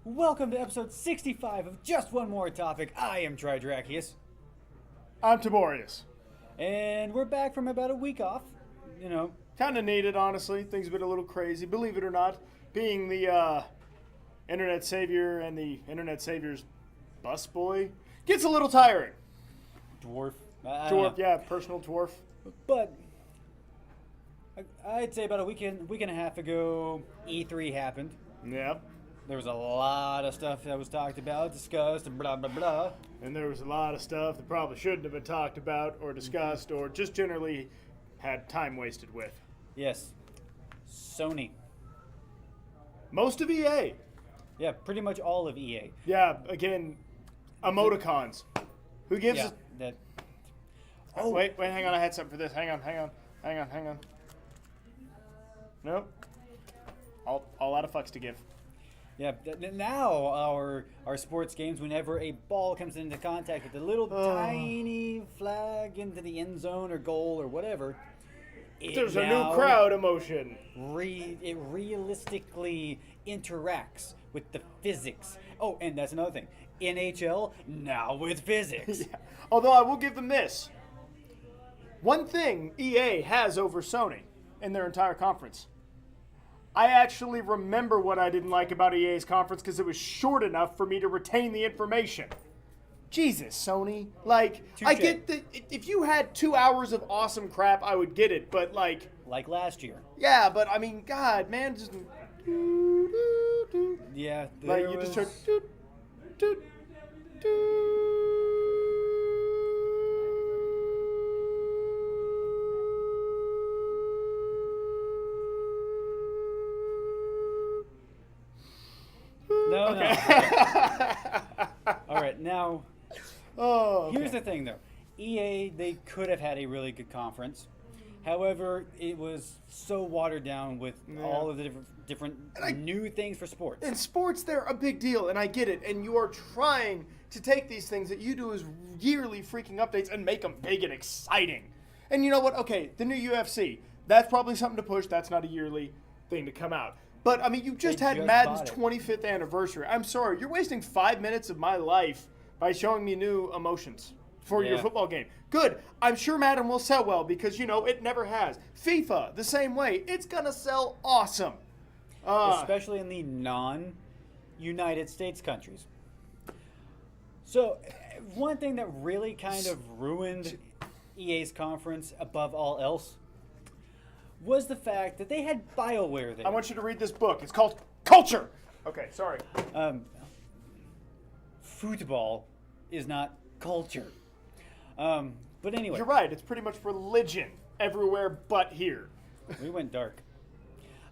Welcome to episode 65 of Just One More Topic. I am Tridrachius, I'm Tiborius. and we're back from about a week off. You know, Kind of needed, honestly. Things have been a little crazy, believe it or not. Being the internet savior and the internet savior's busboy gets a little tiring. dwarf. Dwarf, yeah, personal dwarf. But I'd say about a week and a half ago, E3 happened. Yep. There was a lot of stuff that was talked about, discussed, and blah, blah, blah. And there was a lot of stuff that probably shouldn't have been talked about or discussed or just generally had time wasted with. Yes. Sony. Most of EA. Yeah, pretty much all of EA. Yeah, again, emoticons. Who gives Yeah, us... that. Oh, wait, hang on. I had something for this. Hang on. Nope. All out of fucks to give. Yeah, now our sports games, whenever a ball comes into contact with a little tiny flag into the end zone or goal or whatever, There's a new crowd emotion. It realistically interacts with the physics. Oh, and that's another thing. NHL, now with physics. Yeah. Although I will give them this. One thing EA has over Sony in their entire conference. I actually remember what I didn't like about EA's conference because it was short enough for me to retain the information. Jesus, Sony. Like, I Touche. get that if you had 2 hours of awesome crap, I would get it. But, like, Like last year. yeah, but I mean, God, man, just. Yeah, Like, there you just was- heard. Doot, doot, No, Okay. no. All right, now Oh, okay. here's the thing, though. EA, they could have had a really good conference. However, it was so watered down with all of the different new things for sports. In sports, they're a big deal, and I get it. And you are trying to take these things that you do as yearly freaking updates and make them big and exciting. And you know what? Okay, the new UFC. That's probably something to push. That's not a yearly thing to come out. But, I mean, you just They had just Madden's bought it. 25th anniversary. I'm sorry. You're wasting 5 minutes of my life by showing me new emotions for your Yeah. football game. Good. I'm sure Madden will sell well because, you know, it never has. FIFA, the same way. It's going to sell awesome. Especially in the non-United States countries. So, one thing that really kind of ruined EA's conference above all else was the fact that they had BioWare there. I want you to read this book. It's called Culture. Okay, sorry. Football is not culture. But anyway, You're right. It's pretty much religion everywhere but here. we went dark.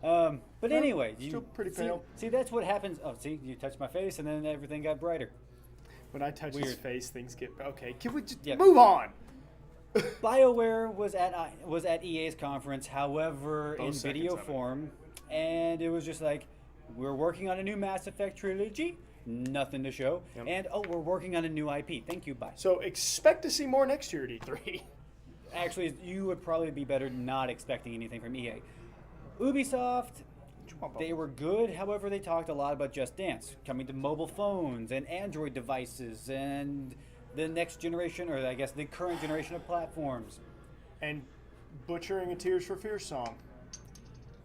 But anyway, still pretty pale. See, that's what happens. Oh, see, you touched my face, and then everything got brighter. When I touch his Weird. face, things get okay. Can we just Yeah. move on? BioWare was at EA's conference, however, Both in seconds video of it. form, and it was just like, we're working on a new Mass Effect trilogy, nothing to show, Yep. and we're working on a new IP. Thank you, bye. So expect to see more next year at E3. Actually, you would probably be better not expecting anything from EA. Ubisoft, they were good. However, they talked a lot about Just Dance coming to mobile phones and Android devices and the next generation, or I guess the current generation of platforms. And butchering a Tears for Fears song.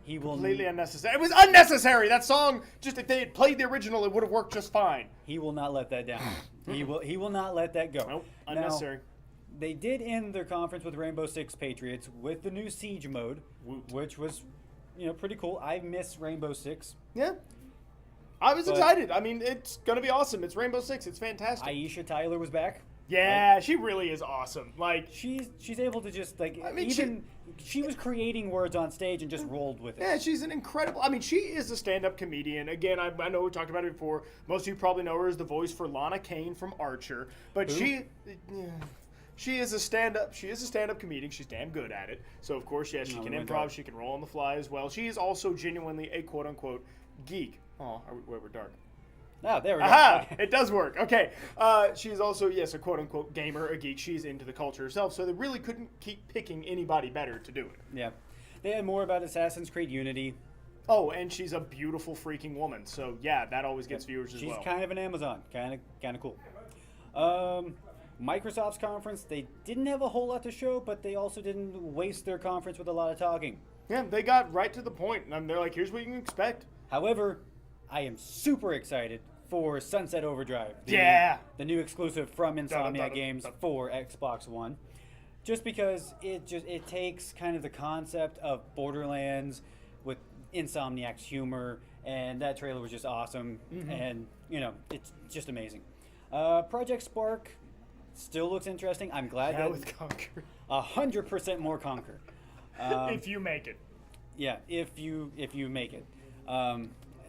He will Completely unnecessary. It was unnecessary. That song, just if they had played the original, it would have worked just fine. He will not let that down. He will not let that go. Nope, Now, unnecessary. they did end their conference with Rainbow Six Patriots with the new Siege mode, Woot. which was, pretty cool. I miss Rainbow Six. Yeah. I was But- excited. I mean, it's going to be awesome. It's Rainbow Six. It's fantastic. Aisha Tyler was back. Yeah, she really is awesome. Like, She's able to just like I mean, she was creating words on stage and just rolled with it. yeah, she's an incredible. I mean, she is a stand-up comedian. Again, I know we talked about it before. Most of you probably know her as the voice for Lana Kane from Archer. But Who? she is a stand-up. She is a stand-up comedian. She's damn good at it. So of course, yes, she No, can we went improv. dark. She can roll on the fly as well. She is also genuinely a quote-unquote geek. Oh, we're dark. Oh, there we go. Aha! It does work. Okay. She's also, yes, a quote-unquote gamer, a geek. She's into the culture herself, so they really couldn't keep picking anybody better to do it. Yeah. They had more about Assassin's Creed Unity. Oh, and she's a beautiful freaking woman. So yeah, that always gets viewers as She's well. kind of an Amazon. Kind of cool. Microsoft's conference, they didn't have a whole lot to show, but they also didn't waste their conference with a lot of talking. Yeah, they got right to the point, and they're like, here's what you can expect. However, I am super excited for Sunset Overdrive. The new exclusive from Insomniac Da-da-da-da. Games for Xbox One. Just because it takes kind of the concept of Borderlands with Insomniac's humor, and that trailer was just awesome, and it's just amazing. Project Spark still looks interesting. I'm glad that with Conquer. 100% more Conquer. If you make it. Yeah, if you make it.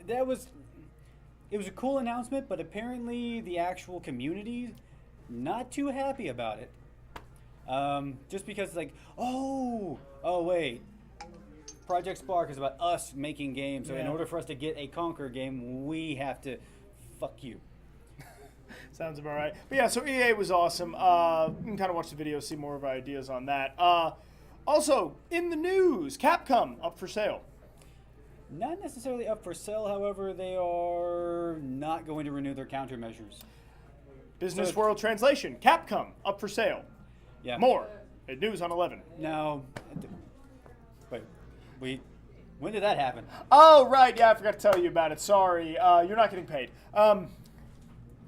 It was a cool announcement, but apparently the actual community not too happy about it. Just because it's like, oh wait, Project Spark is about us making games. So in order for us to get a Conquer game, we have to fuck you. Sounds about right. But yeah, so EA was awesome. You can kind of watch the video, see more of our ideas on that. Also, in the news, Capcom up for sale. Not necessarily up for sale, however, they are not going to renew their countermeasures. Business So- World Translation, Capcom up for sale. Yeah. More at News on 11. Now, wait, when did that happen? Oh, right. Yeah, I forgot to tell you about it. Sorry. You're not getting paid.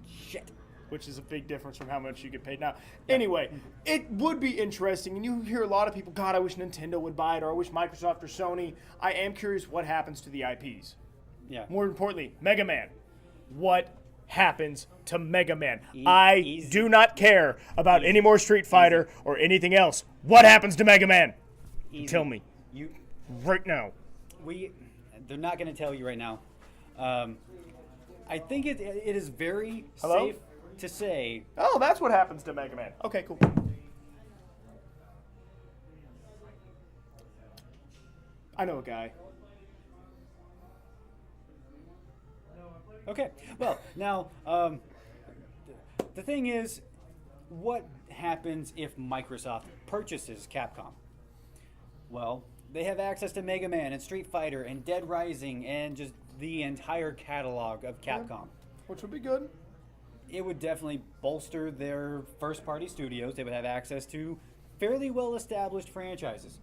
Shit. Which is a big difference from how much you get paid now. Anyway, it would be interesting, and you hear a lot of people, God, I wish Nintendo would buy it, or I wish Microsoft or Sony. I am curious what happens to the IPs. Yeah. More importantly, Mega Man. What happens to Mega Man? Easy. Do not care about any more Street Fighter or anything else. What happens to Mega Man? Easy. Tell me. Right now. They're not going to tell you right now. I think it is very Hello? safe to say. Oh, that's what happens to Mega Man. Okay, cool. I know a guy. Okay, well, now, the thing is, what happens if Microsoft purchases Capcom? Well, they have access to Mega Man and Street Fighter and Dead Rising and just the entire catalog of Capcom. Which would be good. It would definitely bolster their first-party studios. They would have access to fairly well-established franchises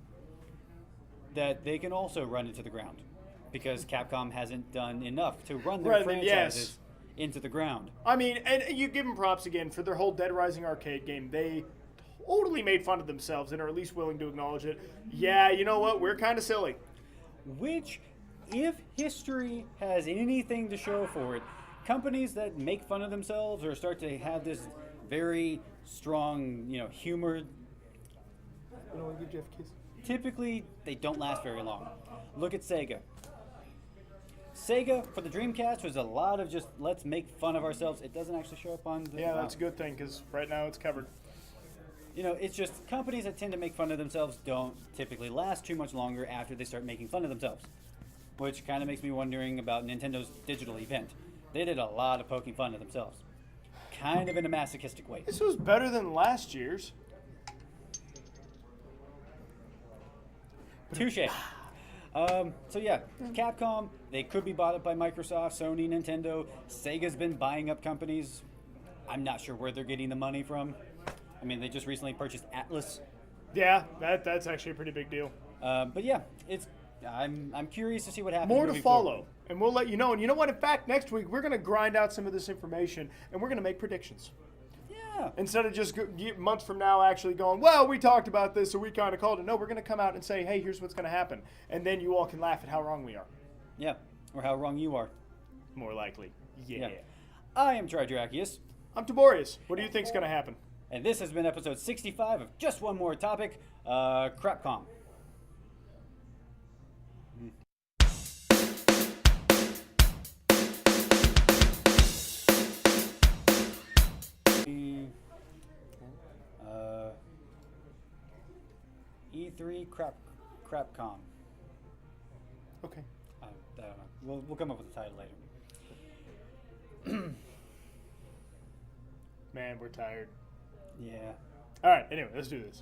that they can also run into the ground, because Capcom hasn't done enough to run their franchises into the ground. I mean, and you give them props again for their whole Dead Rising arcade game. They totally made fun of themselves and are at least willing to acknowledge it. Yeah, you know what? We're kind of silly. Which, if history has anything to show for it, companies that make fun of themselves or start to have this very strong, humor, I want to give Jeff a kiss. typically they don't last very long. Look at Sega. Sega for the Dreamcast was a lot of just let's make fun of ourselves. It doesn't actually show up on the. Yeah, that's a good thing because right now it's covered. It's just companies that tend to make fun of themselves don't typically last too much longer after they start making fun of themselves. Which kind of makes me wondering about Nintendo's digital event. They did a lot of poking fun of themselves. Kind of in a masochistic way. This was better than last year's. Touche. So yeah, Capcom, they could be bought up by Microsoft, Sony, Nintendo. Sega's been buying up companies. I'm not sure where they're getting the money from. I mean, they just recently purchased Atlas. Yeah, that's actually a pretty big deal. But yeah, I'm curious to see what happens. More to moving follow, forward. and we'll let you know. And you know what? In fact, next week we're going to grind out some of this information, and we're going to make predictions. Yeah. Instead of just months from now actually going, well, we talked about this, so we kind of called it. No, we're going to come out and say, hey, here's what's going to happen. And then you all can laugh at how wrong we are. Yeah. Or how wrong you are. More likely. Yeah. I am Tridrakius, I'm Tiborius. What do you think's going to happen? and this has been episode 65 of Just One More Topic, Crapcom. E3 Crapcom. Okay. I don't know. We'll come up with a title later. Man, we're tired. Yeah. All right, anyway, let's do this.